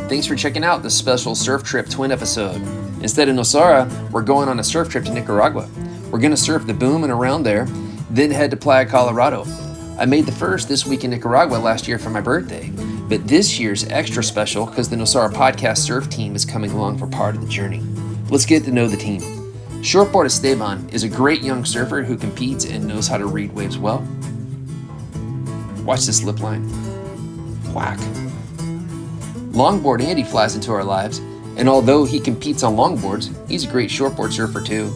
Thanks for checking out this special Surf Trip Twin episode. Instead of Nosara, we're going on a surf trip to Nicaragua. We're going to surf the Boom and around there, then head to Playa Colorado. I made the first this week in Nicaragua last year for my birthday, but this year's extra special because the Nosara Podcast surf team is coming along for part of the journey. Let's get to know the team. Shortboard Esteban is a great young surfer who competes and knows how to read waves well. Watch this lip line. Whack. Longboard Andy flies into our lives, and although he competes on longboards, he's a great shortboard surfer too.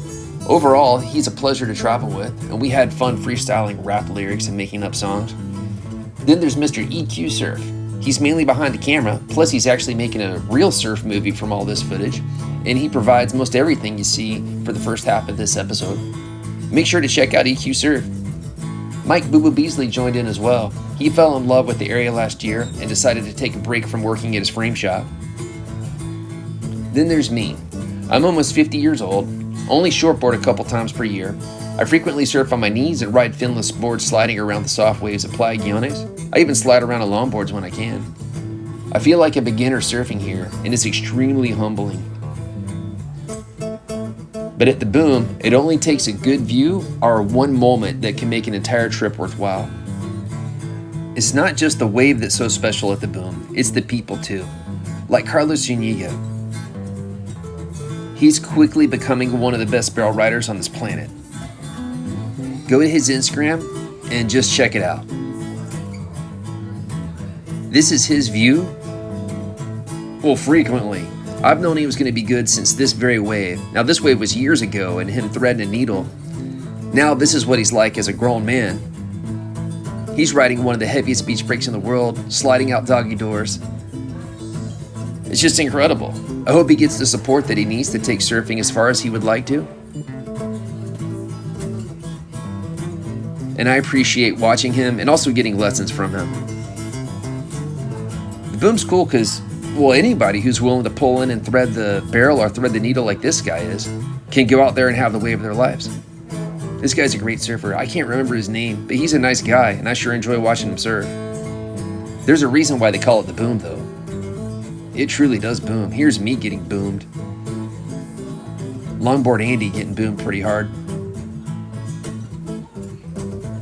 Overall, he's a pleasure to travel with, and we had fun freestyling rap lyrics and making up songs. Then there's Mr. EQ Surf. He's mainly behind the camera, plus he's actually making a real surf movie from all this footage, and he provides most everything you see for the first half of this episode. Make sure to check out EQ Surf. Mike Boo Boo Beasley joined in as well. He fell in love with the area last year and decided to take a break from working at his frame shop. Then there's me. I'm almost 50 years old, only shortboard a couple times per year. I frequently surf on my knees and ride finless boards sliding around the soft waves of Playa Guiones. I even slide around on longboards when I can. I feel like a beginner surfing here, and it's extremely humbling. But at the Boom, it only takes a good view or one moment that can make an entire trip worthwhile. It's not just the wave that's so special at the Boom, it's the people too. Like Carlos Zuniga. He's quickly becoming one of the best barrel riders on this planet. Go to his Instagram and just check it out. This is his view. Well, frequently. I've known he was going to be good since this very wave. Now, this wave was years ago and him threading a needle. Now, this is what he's like as a grown man. He's riding one of the heaviest beach breaks in the world, sliding out doggy doors. It's just incredible. I hope he gets the support that he needs to take surfing as far as he would like to. And I appreciate watching him and also getting lessons from him. The Boom's cool because, well, anybody who's willing to pull in and thread the barrel or thread the needle like this guy is can go out there and have the wave of their lives. This guy's a great surfer. I can't remember his name, but he's a nice guy, and I sure enjoy watching him surf. There's a reason why they call it the Boom, though. It truly does boom. Here's me getting boomed. Longboard Andy getting boomed pretty hard.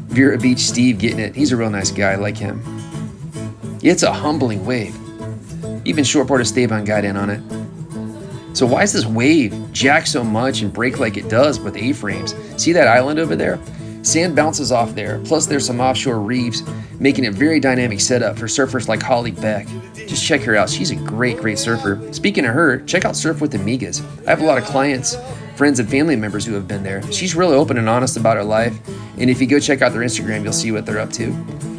Vera Beach Steve getting it. He's a real nice guy. I like him. It's a humbling wave. Even Shortboard Esteban got in on it. So why is this wave jack so much and break like it does with A-frames? See that island over there? Sand bounces off there, plus there's some offshore reefs, making it a very dynamic setup for surfers like Holly Beck. Just check her out. She's a great surfer. Speaking of her, check out Surf with Amigas. I have a lot of clients, friends, and family members who have been there. She's really open and honest about her life, and if you go check out their Instagram, you'll see what they're up to.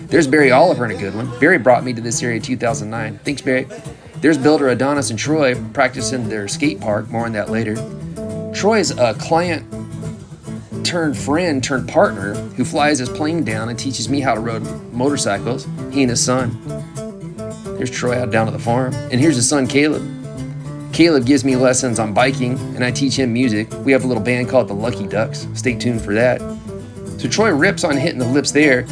There's Barry Oliver in a good one. Barry brought me to this area in 2009. Thanks, Barry. There's builder Adonis and Troy practicing their skate park. More on that later. Troy is a client turned friend turned partner who flies his plane down and teaches me how to ride motorcycles. He and his son. There's Troy out down at the farm. And here's his son, Caleb. Caleb gives me lessons on biking, and I teach him music. We have a little band called the Lucky Ducks. Stay tuned for that. So Troy rips on hitting the lips there,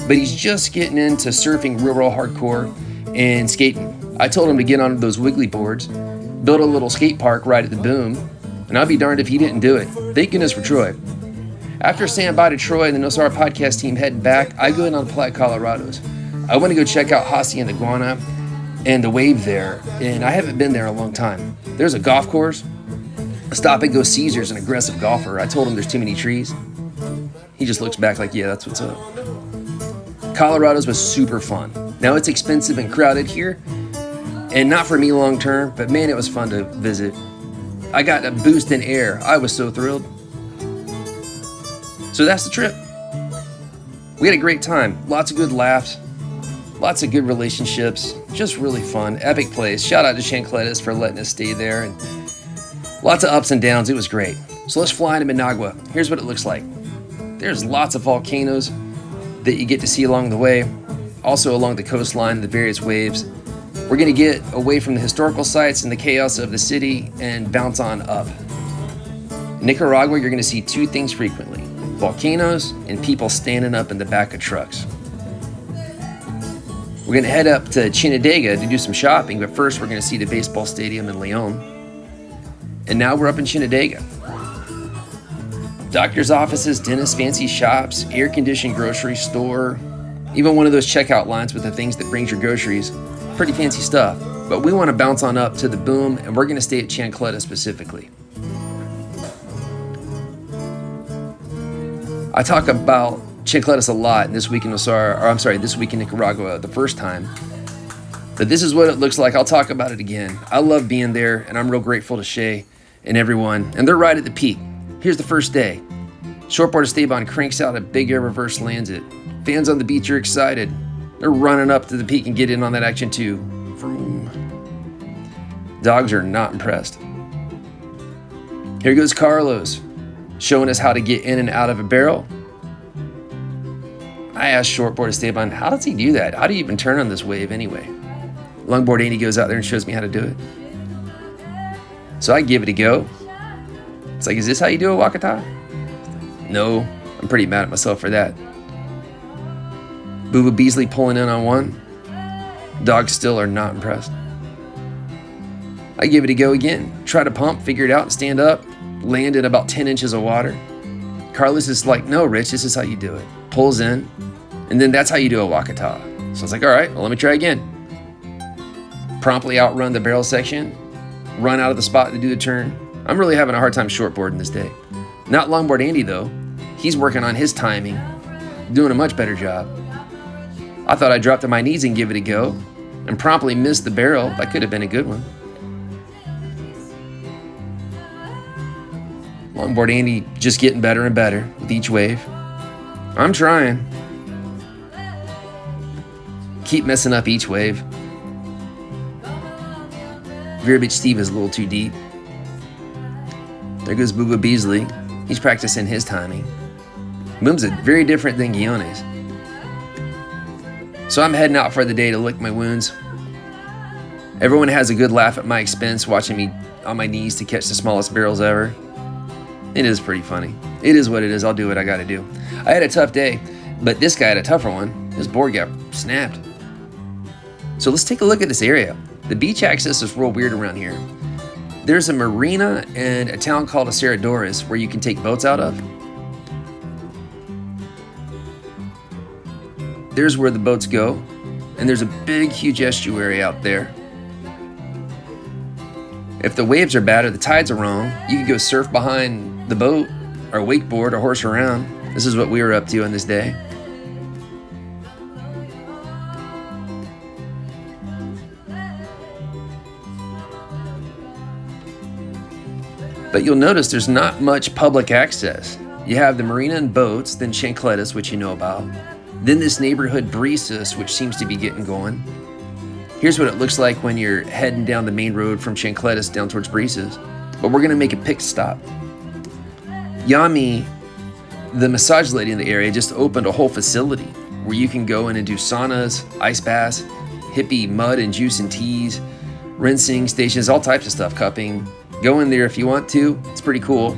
but he's just getting into surfing real hardcore and skating. I told him to get on those wiggly boards, build a little skate park right at the Boom, and I'd be darned if he didn't do it. Thank goodness for Troy. After saying bye to Troy and the Nosara Podcast team heading back, I go in on Playa Colorado's. I want to go check out Hacienda Iguana and the wave there, and I haven't been there in a long time. There's a golf course. Stop and go Caesar's an aggressive golfer. I told him there's too many trees. He just looks back like, yeah, that's what's up. Colorado's was super fun. Now it's expensive and crowded here, and not for me long term, but man, it was fun to visit. I got a boost in air. I was so thrilled. So that's the trip. We had a great time. Lots of good laughs. Lots of good relationships. Just really fun. Epic place. Shout out to Chancletas for letting us stay there. And lots of ups and downs. It was great. So let's fly into Managua. Here's what it looks like. There's lots of volcanoes that you get to see along the way. Also along the coastline, the various waves. We're going to get away from the historical sites and the chaos of the city and bounce on up. In Nicaragua, you're going to see two things frequently. Volcanoes and people standing up in the back of trucks. We're going to head up to Chinandega to do some shopping, but first we're going to see the baseball stadium in Leon. And now we're up in Chinandega. Doctor's offices, dentists, fancy shops, air-conditioned grocery store, even one of those checkout lines with the things that brings your groceries. Pretty fancy stuff. But we want to bounce on up to the Boom, and we're going to stay at Chancletas specifically. I talk about Chancletas a lot this week in this week in Nicaragua the first time. But this is what it looks like. I'll talk about it again. I love being there, and I'm real grateful to Shay and everyone. And they're right at the peak. Here's the first day. Shortboard Esteban cranks out a big air reverse, lands it. Fans on the beach are excited. They're running up to the peak and get in on that action too. Vroom. Dogs are not impressed. Here goes Carlos, showing us how to get in and out of a barrel. I asked Shortboard Esteban, how does he do that? How do you even turn on this wave anyway? Longboard Andy goes out there and shows me how to do it. So I give it a go. It's like, is this how you do a wakata? No, I'm pretty mad at myself for that. Boo Boo Beasley pulling in on one. Dogs still are not impressed. I give it a go again. Try to pump, figure it out, and stand up. Land in about 10 inches of water. Carlos is like, no, Rich, this is how you do it. Pulls in, and then that's how you do a wakata. So I was like, all right, well, let me try again. Promptly outrun the barrel section. Run out of the spot to do the turn. I'm really having a hard time shortboarding this day. Not Longboard Andy, though. He's working on his timing, doing a much better job. I thought I'd drop to my knees and give it a go, and promptly missed the barrel. That could have been a good one. Longboard Andy just getting better and better with each wave. I'm trying. Keep messing up each wave. Vera Beach Steve is a little too deep. There goes Boo Boo Beasley. He's practicing his timing. Boom's very different than Guiones. So I'm heading out for the day to lick my wounds. Everyone has a good laugh at my expense, watching me on my knees to catch the smallest barrels ever. It is pretty funny. It is what it is. I'll do what I gotta do. I had a tough day, but this guy had a tougher one. His board got snapped. So let's take a look at this area. The beach access is real weird around here. There's a marina and a town called Asseradorres where you can take boats out of. There's where the boats go, and there's a big, huge estuary out there. If the waves are bad or the tides are wrong, you can go surf behind the boat or wakeboard or horse around. This is what we were up to on this day. But you'll notice there's not much public access. You have the marina and boats, then Chancletas, which you know about. Then this neighborhood Brisas, which seems to be getting going. Here's what it looks like when you're heading down the main road from Chancletas down towards Brisas. But we're gonna make a pit stop. Yami, the massage lady in the area, just opened a whole facility where you can go in and do saunas, ice baths, hippy mud and juice and teas, rinsing stations, all types of stuff, cupping. Go in there if you want to. It's pretty cool.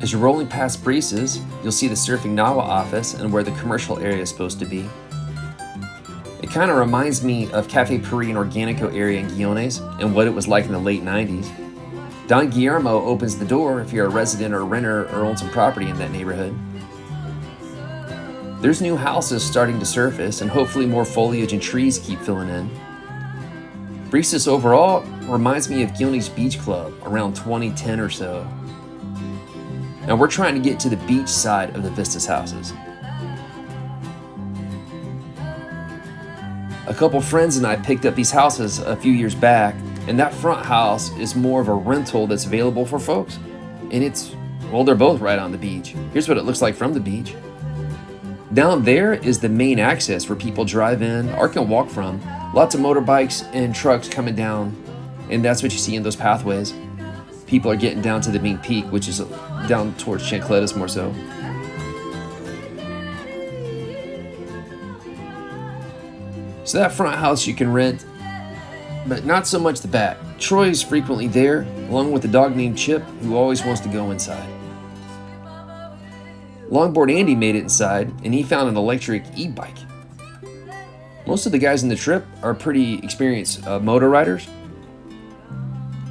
As you're rolling past Brisas, you'll see the Surfing Nawa office and where the commercial area is supposed to be. It kind of reminds me of Cafe Paris and Organico area in Guiones and what it was like in the late 90s. Don Guillermo opens the door if you're a resident or renter or own some property in that neighborhood. There's new houses starting to surface, and hopefully more foliage and trees keep filling in. Brisas overall reminds me of Guiones Beach Club around 2010 or so. Now we're trying to get to the beach side of the Vistas houses. A couple friends and I picked up these houses a few years back, and that front house is more of a rental that's available for folks. And they're both right on the beach. Here's what it looks like from the beach. Down there is the main access where people drive in or can walk from. Lots of motorbikes and trucks coming down, and that's what you see in those pathways. People are getting down to the main peak, which is down towards Chancletas more so. So that front house you can rent, but not so much the back. Troy's frequently there, along with a dog named Chip, who always wants to go inside. Longboard Andy made it inside, and he found an electric e-bike. Most of the guys in the trip are pretty experienced motor riders.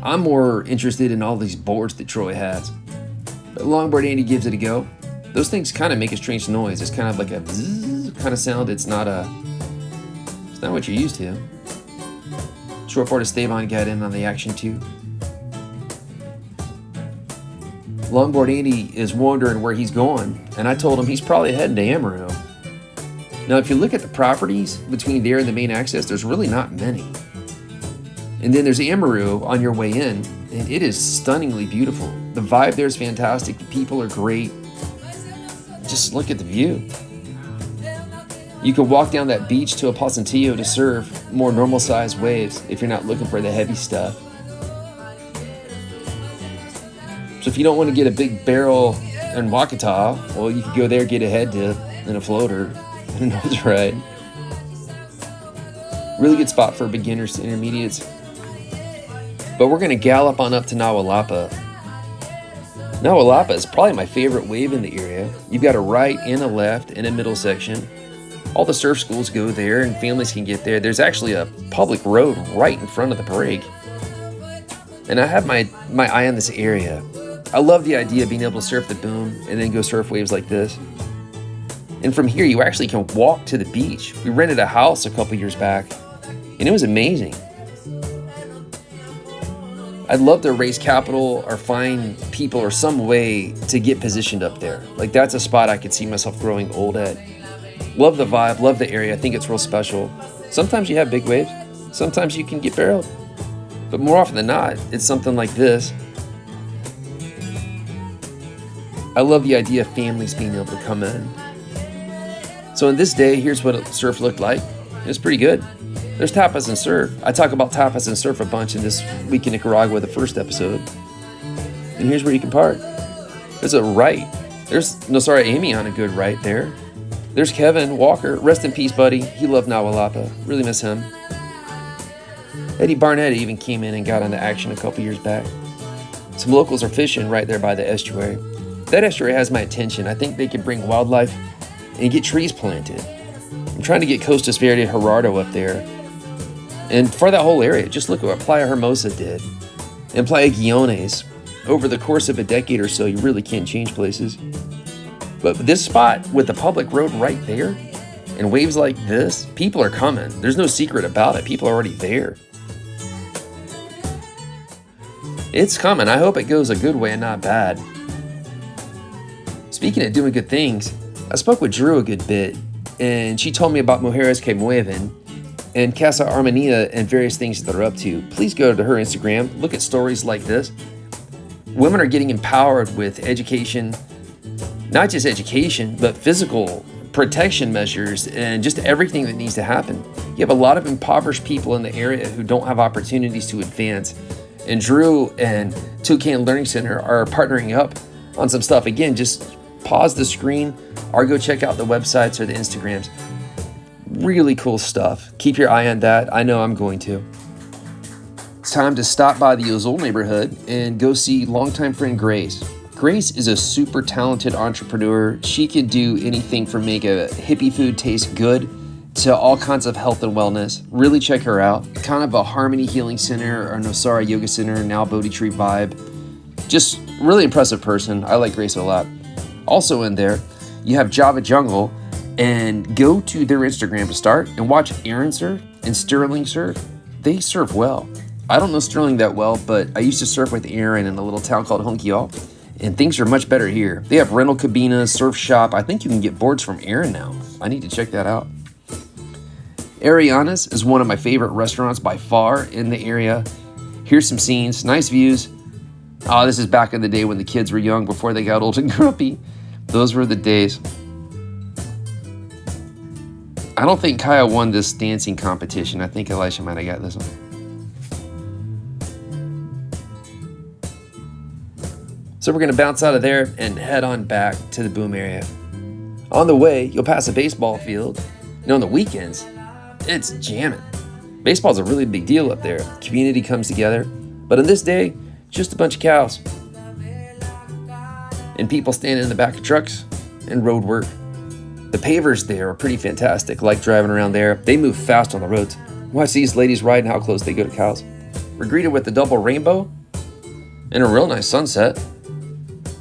I'm more interested in all these boards that Troy has. But Longboard Andy gives it a go. Those things kind of make a strange noise. It's kind of like a zzz kind of sound. It's not what you're used to. Shortboard Esteban got in on the action too. Longboard Andy is wondering where he's going, and I told him he's probably heading to Amaru. Now, if you look at the properties between there and the main access, there's really not many. And then there's Amaru on your way in, and it is stunningly beautiful. The vibe there is fantastic. The people are great. Just look at the view. You can walk down that beach to a Pasantillo to surf more normal-sized waves if you're not looking for the heavy stuff. So if you don't want to get a big barrel and Wakata, well, you could go there, get a head dip and a floater and a nose ride. Really good spot for beginners to intermediates. But we're going to gallop on up to Nahualapa. Nahualapa is probably my favorite wave in the area. You've got a right and a left and a middle section. All the surf schools go there and families can get there. There's actually a public road right in front of the parade. And I have my eye on this area. I love the idea of being able to surf the boom and then go surf waves like this. And from here, you actually can walk to the beach. We rented a house a couple years back, and it was amazing. I'd love to raise capital or find people or some way to get positioned up there. Like, that's a spot I could see myself growing old at. Love the vibe, love the area. I think it's real special. Sometimes you have big waves. Sometimes you can get barreled. But more often than not, it's something like this. I love the idea of families being able to come in. So in this day, here's what surf looked like. It was pretty good. There's tapas and surf. I talk about tapas and surf a bunch in this week in Nicaragua, the first episode. And here's where you can park. There's a right. There's Nosara Amy on a good right there. There's Kevin Walker. Rest in peace, buddy. He loved Nahualapa. Really miss him. Eddie Barnett even came in and got into action a couple years back. Some locals are fishing right there by the estuary. That estuary has my attention. I think they could bring wildlife and get trees planted. I'm trying to get Costa Verde Gerardo up there. And for that whole area, just look at what Playa Hermosa did. And Playa Guiones. Over the course of a decade or so, you really can't change places. But this spot with the public road right there and waves like this, people are coming. There's no secret about it. People are already there. It's coming. I hope it goes a good way and not bad. Speaking of doing good things, I spoke with Drew a good bit, and she told me about Mujeres que Mueven and Casa Armonía and various things that they're up to. Please go to her Instagram, look at stories like this. Women are getting empowered with education, not just education, but physical protection measures and just everything that needs to happen. You have a lot of impoverished people in the area who don't have opportunities to advance. And Drew and Toucan Learning Center are partnering up on some stuff. Again, just pause the screen or go check out the websites or the Instagrams. Really cool stuff. Keep your eye on that. I know I'm going to. It's time to stop by the Ozol neighborhood and go see longtime friend Grace. Grace is a super talented entrepreneur. She can do anything from make a hippie food taste good to all kinds of health and wellness. Really check her out. Kind of a Harmony Healing Center or Nosara Yoga Center, now Bodhi Tree vibe. Just really impressive person. I like Grace a lot. Also in there, you have Java Jungle, and go to their Instagram to start and watch Aaron surf and Sterling surf. They surf well. I don't know Sterling that well, but I used to surf with Aaron in a little town called Hunkiall, and things are much better here. They have rental cabinas, surf shop. I think you can get boards from Aaron now. I need to check that out. Ariana's is one of my favorite restaurants by far in the area. Here's some scenes, nice views. Oh, this is back in the day when the kids were young before they got old and grumpy. Those were the days. I don't think Kaya won this dancing competition. I think Elisha might have got this one. So we're going to bounce out of there and head on back to the boom area. On the way, you'll pass a baseball field. And on the weekends, it's jamming. Baseball's a really big deal up there. Community comes together. But on this day, just a bunch of cows. And people standing in the back of trucks and road work. The pavers there are pretty fantastic. Like driving around there. They move fast on the roads. Watch these ladies ride and how close they go to cows. We're greeted with the double rainbow and a real nice sunset.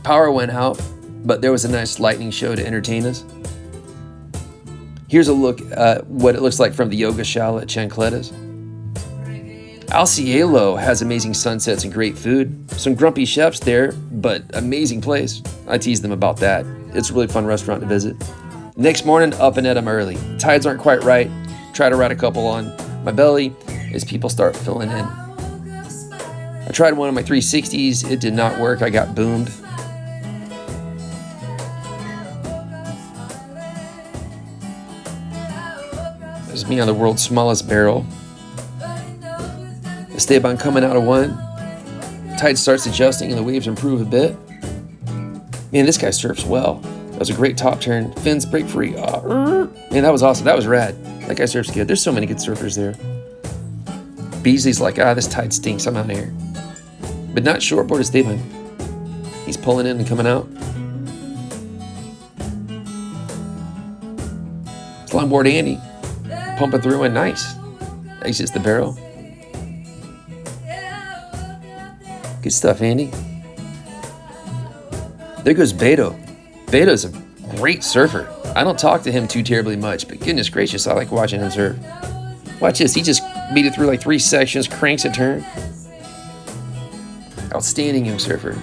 Power went out, but there was a nice lightning show to entertain us. Here's a look at what it looks like from the yoga chalet at Chancletas. El Cielo has amazing sunsets and great food. Some grumpy chefs there, but amazing place. I tease them about that. It's a really fun restaurant to visit. Next morning, up and at 'em early. Tides aren't quite right. Try to ride a couple on my belly as people start filling in. I tried one of my 360s. It did not work. I got boomed. There's me on the world's smallest barrel. Esteban coming out of one. Tide starts adjusting and the waves improve a bit. Man, this guy surfs well. That was a great top turn. Fins break free. Man, that was awesome. That was rad. That guy surfs good. There's so many good surfers there. Beasley's like, this tide stinks. I'm out of here. But not shortboard Esteban. He's pulling in and coming out. It's longboard Andy. Pumping through and nice. Exits the barrel. Good stuff, Andy. There goes Beto. Beto's a great surfer. I don't talk to him too terribly much, but goodness gracious, I like watching him surf. Watch this. He just made it through like 3 sections, cranks a turn. Outstanding young surfer.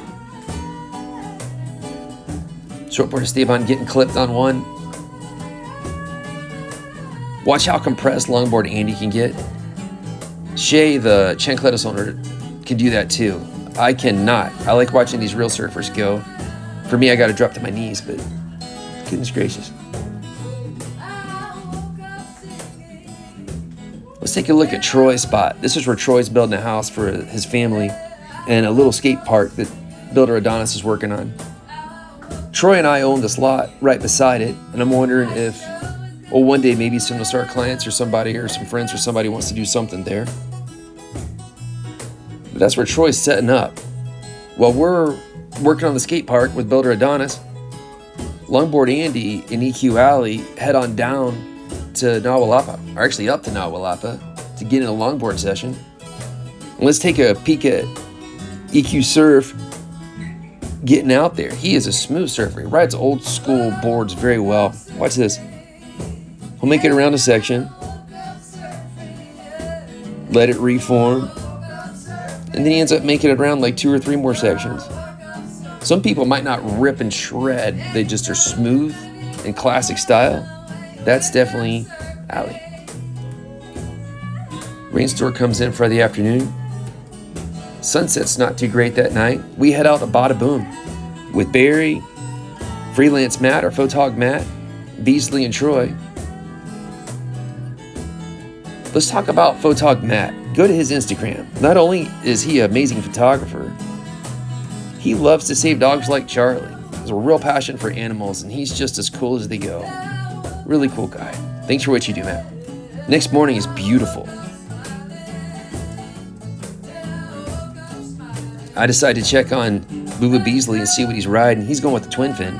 Shortboard Esteban getting clipped on one. Watch how compressed longboard Andy can get. Shay, the Chancletas owner, can do that too. I cannot. I like watching these real surfers go. For me, I got to drop to my knees, but goodness gracious. Let's take a look at Troy's spot. This is where Troy's building a house for his family and a little skate park that builder Adonis is working on. Troy and I own this lot right beside it, and I'm wondering if, one day maybe some Nosara clients or somebody or some friends or somebody wants to do something there. But that's where Troy's setting up. While we're working on the skate park with builder Adonis, longboard Andy and EQ Alley head on down to Nahualapa, or actually up to Nahualapa, to get in a longboard session. And let's take a peek at EQ Surf getting out there. He is a smooth surfer. He rides old school boards very well. Watch this. He'll make it around a section, let it reform, and then he ends up making it around like 2 or 3 more sections. Some people might not rip and shred. They just are smooth and classic style. That's definitely Allie. Rainstorm comes in Friday afternoon. Sunset's not too great that night. We head out to Bada Boom with Barry, Freelance Matt, or Photog Matt, Beasley, and Troy. Let's talk about Photog Matt. Go to his Instagram. Not only is he an amazing photographer, he loves to save dogs like Charlie. He has a real passion for animals, and he's just as cool as they go. Really cool guy. Thanks for what you do, Matt. Next morning is beautiful. I decided to check on Booba Beasley and see what he's riding. He's going with the twin fin.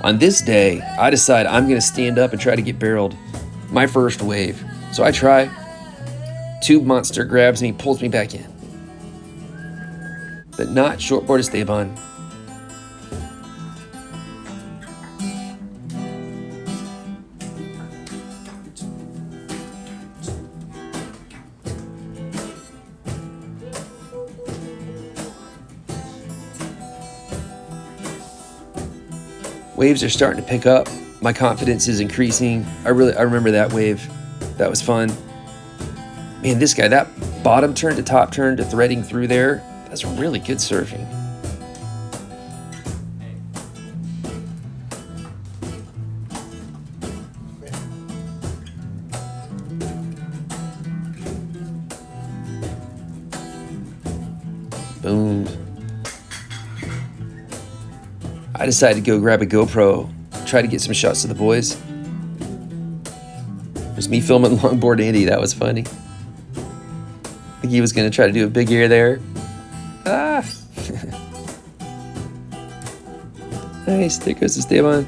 On this day, I decide I'm going to stand up and try to get barreled. My first wave. So I try. Tube monster grabs me, pulls me back in. But not shortboard Esteban. Waves are starting to pick up. My confidence is increasing. I remember that wave. That was fun. Man, this guy, that bottom turn to top turn to threading through there, that's really good surfing. Boom. I decided to go grab a GoPro, try to get some shots of the boys. There's me filming longboard Andy. That was funny. I think he was going to try to do a big air there. Nice. There goes Esteban.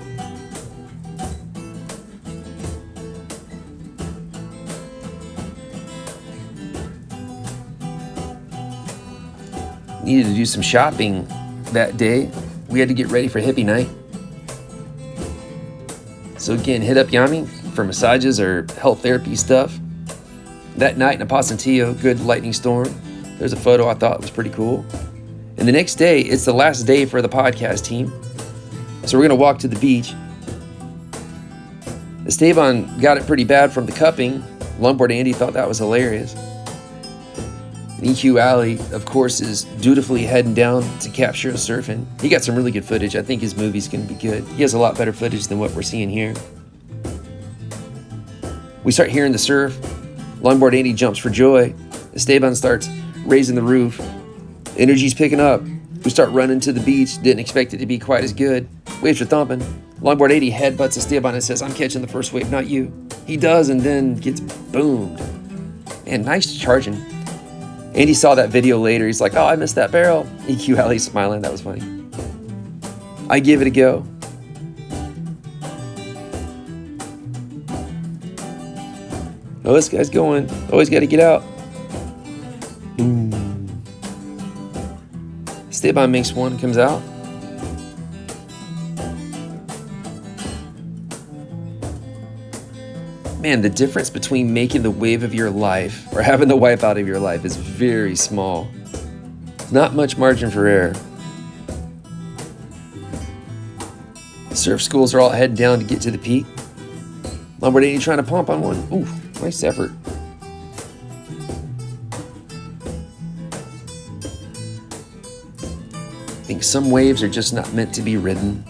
needed to do some shopping that day. We had to get ready for hippie night. So again, hit up Yami for massages or health therapy stuff. That night in Apasantillo, good lightning storm. There's a photo I thought was pretty cool. And the next day, it's the last day for the podcast team. So we're gonna walk to the beach. Esteban got it pretty bad from the cupping. Longboard Andy thought that was hilarious. And EQ Alley, of course, is dutifully heading down to capture us surfing. He got some really good footage. I think his movie's gonna be good. He has a lot better footage than what we're seeing here. We start hearing the surf. Longboard Andy jumps for joy. Esteban starts raising the roof. Energy's picking up. We start running to the beach. Didn't expect it to be quite as good. Waves are thumping. Longboard 80 headbutts Esteban and says, "I'm catching the first wave, not you." He does, and then gets boomed. Man, nice charging. Andy saw that video later. He's like, "Oh, I missed that barrel." EQ Alley's smiling. That was funny. I give it a go. Oh, this guy's going. Always got to get out. Boom. Esteban makes one, comes out. Man, the difference between making the wave of your life or having the wipeout of your life is very small. Not much margin for error. Surf schools are all heading down to get to the peak. Longboard 80 trying to pump on one. Ooh, nice effort. I think some waves are just not meant to be ridden.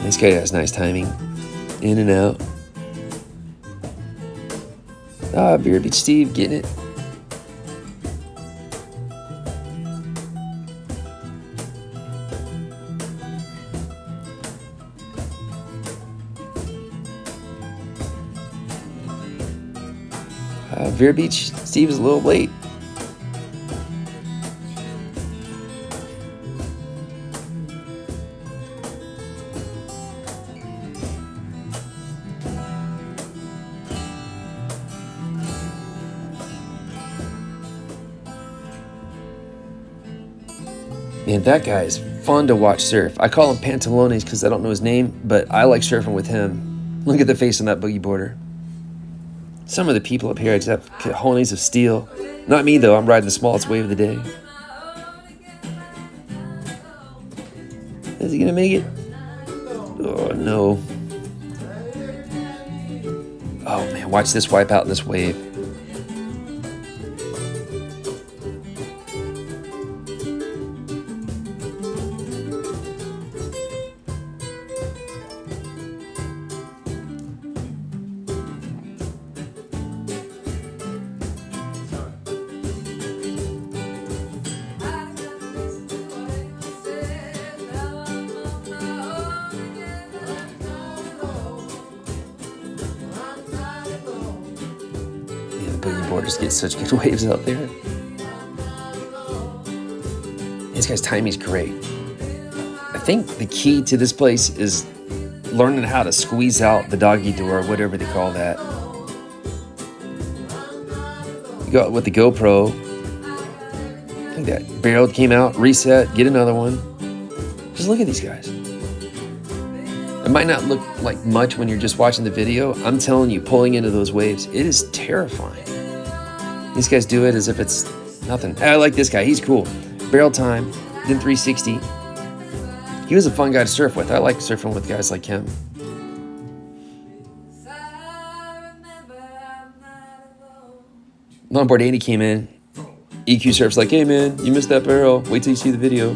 This guy has nice timing. In and out. Vero Beach Steve getting it. Vero Beach Steve is a little late. Man, that guy is fun to watch surf. I call him Pantalones because I don't know his name, but I like surfing with him. Look at the face on that boogie boarder. Some of the people up here just have cojones of steel. Not me, though. I'm riding the smallest wave of the day. Is he going to make it? Oh, no. Oh, man. Watch this wipe out in this wave. Boogie boarders get such good waves out there. This guy's timing's great. I think the key to this place is learning how to squeeze out the doggy door, whatever they call that. You go out with the GoPro. I think that barrel came out, reset, get another one. Just look at these guys. It might not look like much when you're just watching the video. I'm telling you, pulling into those waves, it is terrifying. These guys do it as if it's nothing. I like this guy. He's cool. Barrel time, then 360. He was a fun guy to surf with. I like surfing with guys like him. Longboard Andy came in. EQ surf's like, "Hey man, you missed that barrel. Wait till you see the video."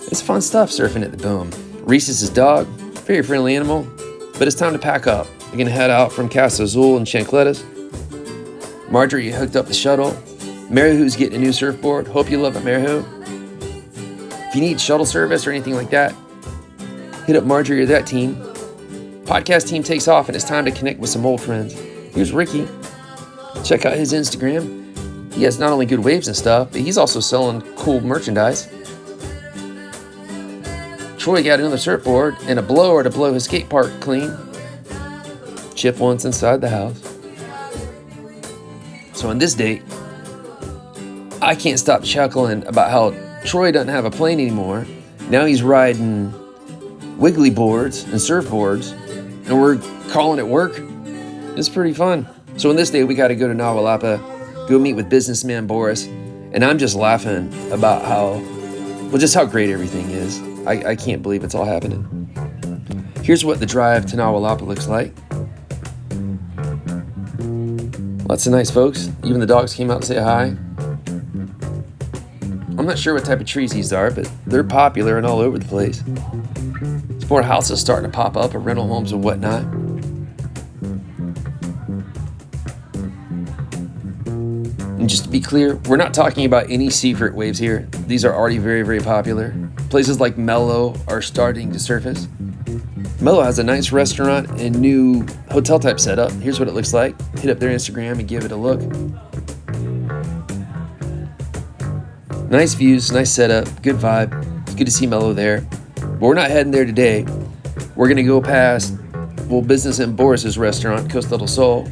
It's fun stuff surfing at the Boom. Reese is his dog. Very friendly animal. But it's time to pack up. We're gonna head out from Casa Azul and Chancletas. Marjorie hooked up the shuttle. Marihu's getting a new surfboard. Hope you love it, Marihu. If you need shuttle service or anything like that, hit up Marjorie or that team. Podcast team takes off and it's time to connect with some old friends. Here's Ricky. Check out his Instagram. He has not only good waves and stuff, but he's also selling cool merchandise. Troy got another surfboard and a blower to blow his skate park clean. Chip once inside the house. So on this date, I can't stop chuckling about how Troy doesn't have a plane anymore. Now he's riding wiggly boards and surfboards, and we're calling it work. It's pretty fun. So on this day, we got to go to Nahualapa, go meet with businessman Boris, and I'm just laughing about just how great everything is. I can't believe it's all happening. Here's what the drive to Nahualapa looks like. Lots of nice folks. Even the dogs came out to say hi. I'm not sure what type of trees these are, but they're popular and all over the place. There's more houses starting to pop up, and rental homes and whatnot. And just to be clear, we're not talking about any secret waves here. These are already very, very popular. Places like Mellow are starting to surface. Mellow has a nice restaurant and new hotel type setup. Here's what it looks like. Hit up their Instagram and give it a look. Nice views, nice setup, good vibe. It's good to see Mellow there. But we're not heading there today. We're gonna go past business in Boris's restaurant, Costa del Sol.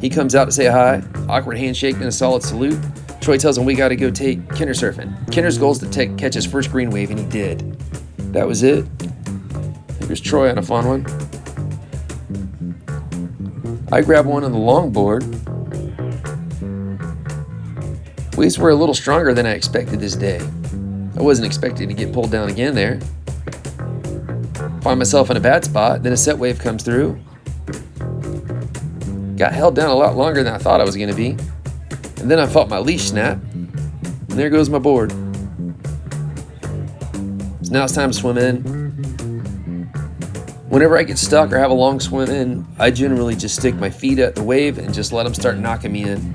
He comes out to say hi, awkward handshake and a solid salute. Troy tells him we gotta go take Kinder surfing. Kinder's goal is to catch his first green wave, and he did. That was it. Here's Troy on a fun one. I grabbed one on the longboard. Waves were a little stronger than I expected this day. I wasn't expecting to get pulled down again there. Find myself in a bad spot, then a set wave comes through. Got held down a lot longer than I thought I was gonna be. And then I felt my leash snap. And there goes my board. So now it's time to swim in. Whenever I get stuck or have a long swim in, I generally just stick my feet at the wave and just let them start knocking me in.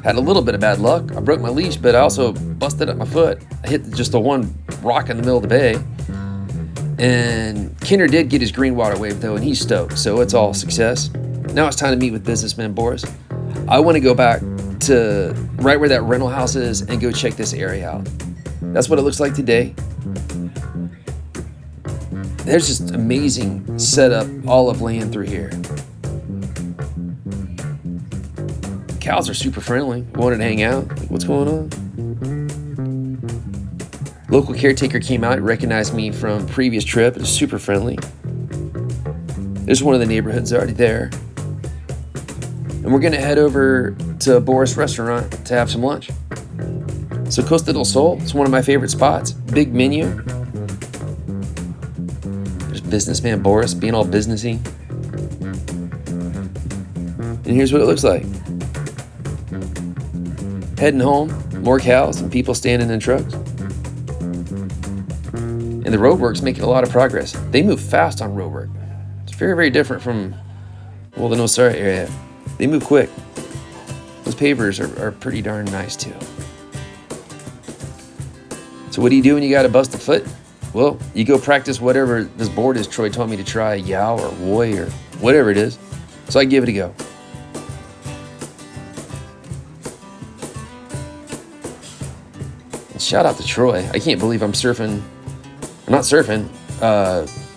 Had a little bit of bad luck. I broke my leash, but I also busted up my foot. I hit just the one rock in the middle of the bay. And Kinder did get his green water wave though, and he's stoked, so it's all success. Now it's time to meet with businessman Boris. I want to go back to right where that rental house is and go check this area out. That's what it looks like today. There's just amazing setup all of land through here. Cows are super friendly. Wanted to hang out. Like, what's going on? Local caretaker came out, recognized me from previous trip. It was super friendly. There's one of the neighborhoods already there. And we're gonna head over to Boris restaurant to have some lunch. So Costa del Sol, it's one of my favorite spots. Big menu. There's businessman Boris being all businessy. And here's what it looks like. Heading home, more cows and people standing in trucks. And the roadwork's making a lot of progress. They move fast on roadwork. It's very, very different from, the Nosara area. They move quick. Those pavers are pretty darn nice too. So what do you do when you got a busted foot? Well, you go practice whatever this board is Troy told me to try, Yao or Woi or whatever it is. So I give it a go. And shout out to Troy. I can't believe I'm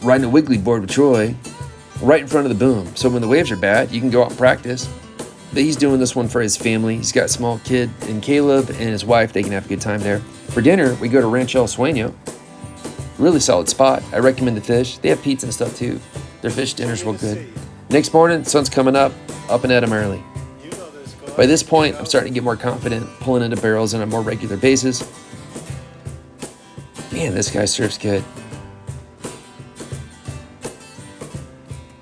riding a wiggly board with Troy right in front of the boom. So when the waves are bad, you can go out and practice. But he's doing this one for his family. He's got a small kid and Caleb and his wife. They can have a good time there. For dinner, we go to Rancho El Sueño. Really solid spot. I recommend the fish. They have pizza and stuff too. Their fish dinner's real good. Next morning, sun's coming up and at 'em early. By this point, I'm starting to get more confident, pulling into barrels on a more regular basis. Man, this guy surfs good.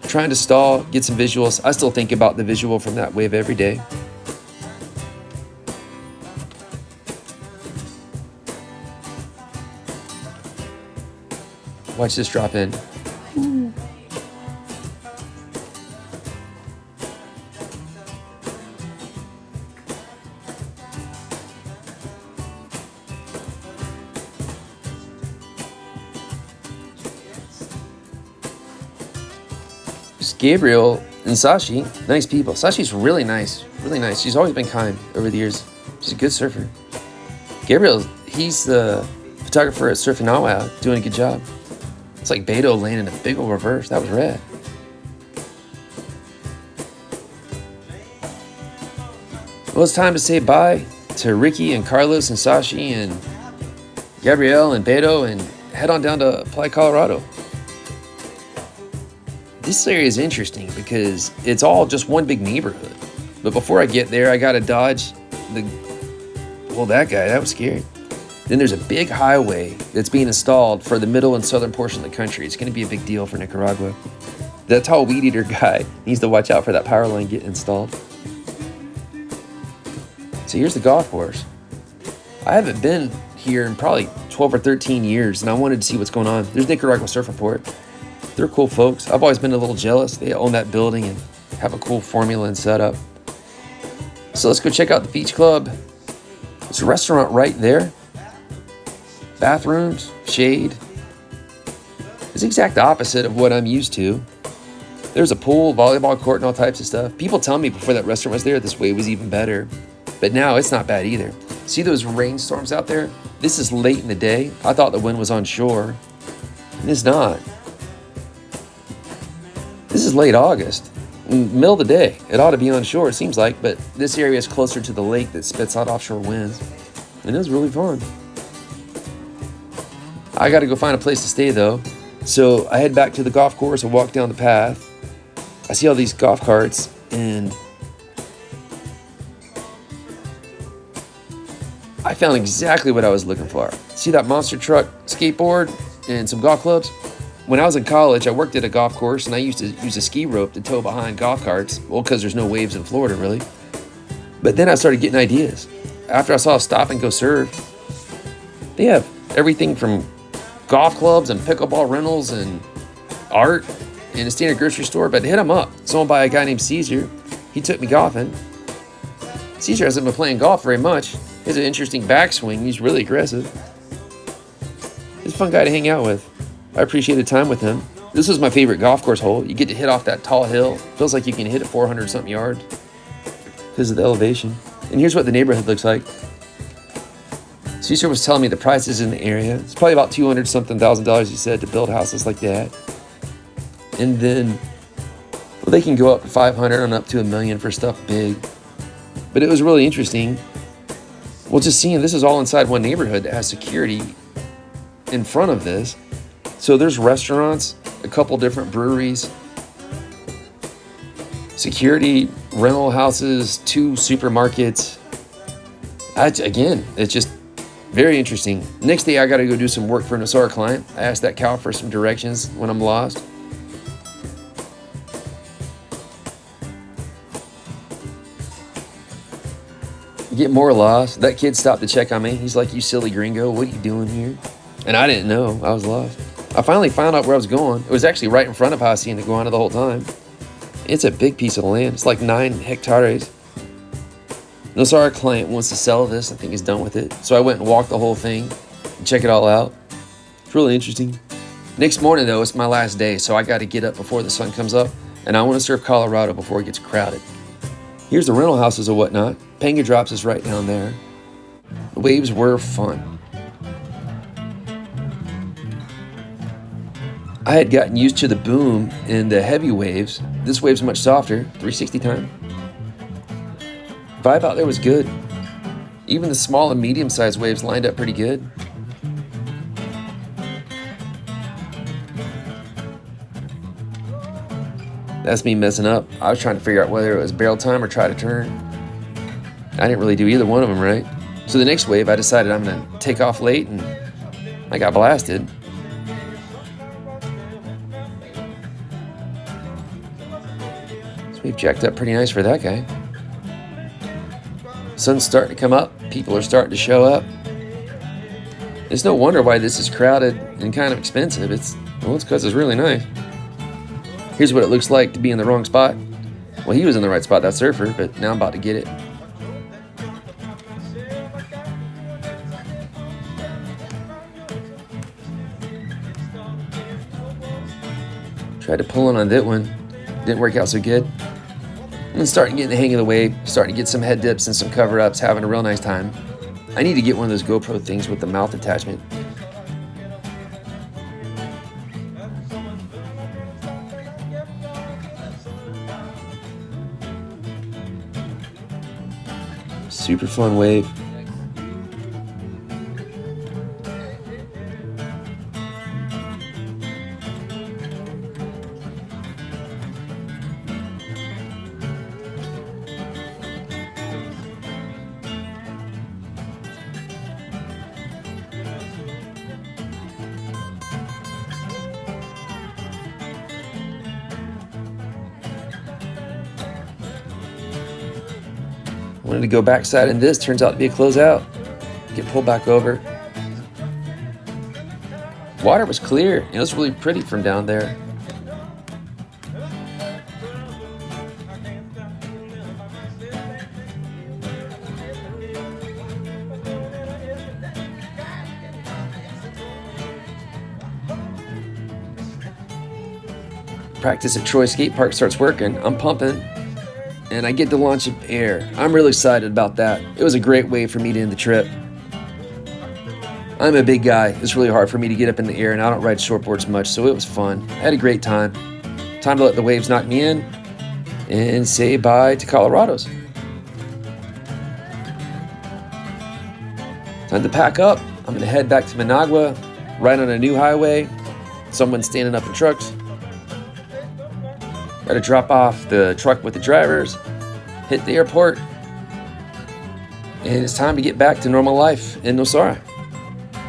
Trying to stall, get some visuals. I still think about the visual from that wave every day. Watch this drop in. Ooh. Gabriel And Sashi, nice people. Sashi's really nice, really nice. She's always been kind over the years. She's a good surfer. Gabriel, he's the photographer at Surfing Nahualapa, doing a good job. It's like Beto landing a big old reverse. That was rad. Well, it's time to say bye to Ricky and Carlos and Sashi and Gabrielle and Beto and head on down to Playa Colorado. This area is interesting because it's all just one big neighborhood. But before I get there, I gotta dodge that guy, that was scary. Then there's a big highway that's being installed for the middle and southern portion of the country. It's gonna be a big deal for Nicaragua. That tall weed eater guy needs to watch out for that power line getting installed. So here's the golf course. I haven't been here in probably 12 or 13 years, and I wanted to see what's going on. There's Nicaragua Surf Report. They're cool folks. I've always been a little jealous. They own that building and have a cool formula and setup. So let's go check out the beach club. There's a restaurant right there. Bathrooms, shade. It's the exact opposite of what I'm used to. There's a pool, volleyball court, and all types of stuff. People tell me before that restaurant was there, this wave was even better. But now it's not bad either. See those rainstorms out there? This is late in the day. I thought the wind was on shore, and it's not. This is late August, middle of the day. It ought to be on shore, it seems like, but this area is closer to the lake that spits out offshore winds, and it was really fun. I got to go find a place to stay though, so I head back to the golf course and walk down the path. I see all these golf carts, and I found exactly what I was looking for. See that monster truck skateboard and some golf clubs? When I was in college, I worked at a golf course, and I used to use a ski rope to tow behind golf carts. Well, because there's no waves in Florida, really. But then I started getting ideas. After I saw Stop and Go Surf, they have everything from golf clubs and pickleball rentals and art in a standard grocery store. But hit them up. It's owned by a guy named Caesar. He took me golfing. Caesar hasn't been playing golf very much. He has an interesting backswing. He's really aggressive. He's a fun guy to hang out with. I appreciated time with him. This was my favorite golf course hole. You get to hit off that tall hill. Feels like you can hit it 400 something yards because of the elevation. And here's what the neighborhood looks like. Caesar was telling me the prices in the area. It's probably about $200 something thousand, he said, to build houses like that. And then, well, they can go up to 500 and up to $1 million for stuff big. But it was really interesting. Well, just seeing this is all inside one neighborhood that has security in front of this. So there's restaurants, a couple different breweries, security, rental houses, 2 supermarkets. Again, it's just very interesting. Next day, I got to go do some work for a Nosara client. I asked that cow for some directions when I'm lost. Get more lost. That kid stopped to check on me. He's like, "You silly gringo, what are you doing here?" And I didn't know. I was lost. I finally found out where I was going. It was actually right in front of Hacienda Iguana the whole time. It's a big piece of land. It's like 9 hectares. Nosara client wants to sell this. I think he's done with it. So I went and walked the whole thing and check it all out. It's really interesting. Next morning, though, it's my last day, so I got to get up before the sun comes up, and I want to surf Colorado before it gets crowded. Here's the rental houses and whatnot. Panga Drops is right down there. The waves were fun. I had gotten used to the boom and the heavy waves. This wave's much softer, 360 time. Vibe out there was good. Even the small and medium-sized waves lined up pretty good. That's me messing up. I was trying to figure out whether it was barrel time or try to turn. I didn't really do either one of them right. So the next wave, I decided I'm going to take off late, and I got blasted. We've jacked up pretty nice for that guy. Sun's starting to come up. People are starting to show up. It's no wonder why this is crowded and kind of expensive. It's because it's really nice. Here's what it looks like to be in the wrong spot. Well, he was in the right spot, that surfer, but now I'm about to get it. Tried to pull in on that one. Didn't work out so good. And then starting to get the hang of the wave, starting to get some head dips and some cover-ups, having a real nice time. I need to get one of those GoPro things with the mouth attachment. Super fun wave. Wanted to go backside in this, turns out to be a closeout. Get pulled back over. Water was clear. It was really pretty from down there. Practice at Troy Skate Park starts working. I'm pumping. And I get to launch in air. I'm really excited about that. It was a great way for me to end the trip. I'm a big guy. It's really hard for me to get up in the air, and I don't ride shortboards much, so it was fun. I had a great time. Time to let the waves knock me in and say bye to Colorado's. Time to pack up. I'm gonna head back to Managua, ride on a new highway. Someone's standing up in trucks. Got to drop off the truck with the drivers, hit the airport, and it's time to get back to normal life in Nosara.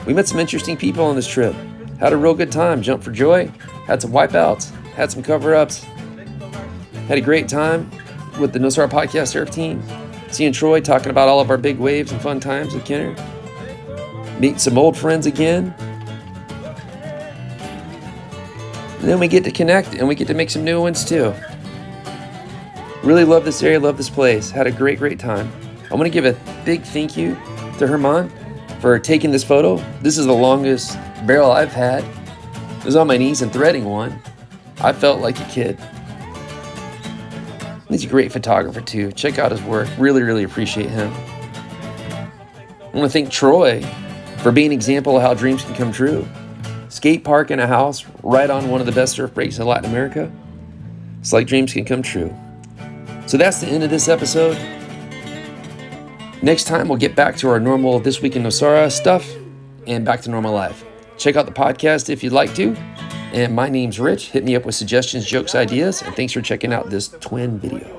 We met some interesting people on this trip. Had a real good time, jumped for joy, had some wipeouts, had some cover-ups, had a great time with the Nosara Podcast surf team, seeing Troy, talking about all of our big waves and fun times with Kenner, meet some old friends again. And then we get to connect and we get to make some new ones too. Really love this area, love this place. Had a great time. I want to give a big thank you to Herman for taking this photo. This is the longest barrel I've had. I was on my knees and threading one. I felt like a kid. He's a great photographer too. Check out his work. Really appreciate him. I want to thank Troy for being an example of how dreams can come true. Skate park in a house right on one of the best surf breaks in Latin America. It's like dreams can come true. So that's the end of this episode. Next time we'll get back to our normal This Week in Nosara stuff and back to normal life. Check out the podcast if you'd like to. And my name's Rich. Hit me up with suggestions, jokes, ideas, and thanks for checking out this twin video.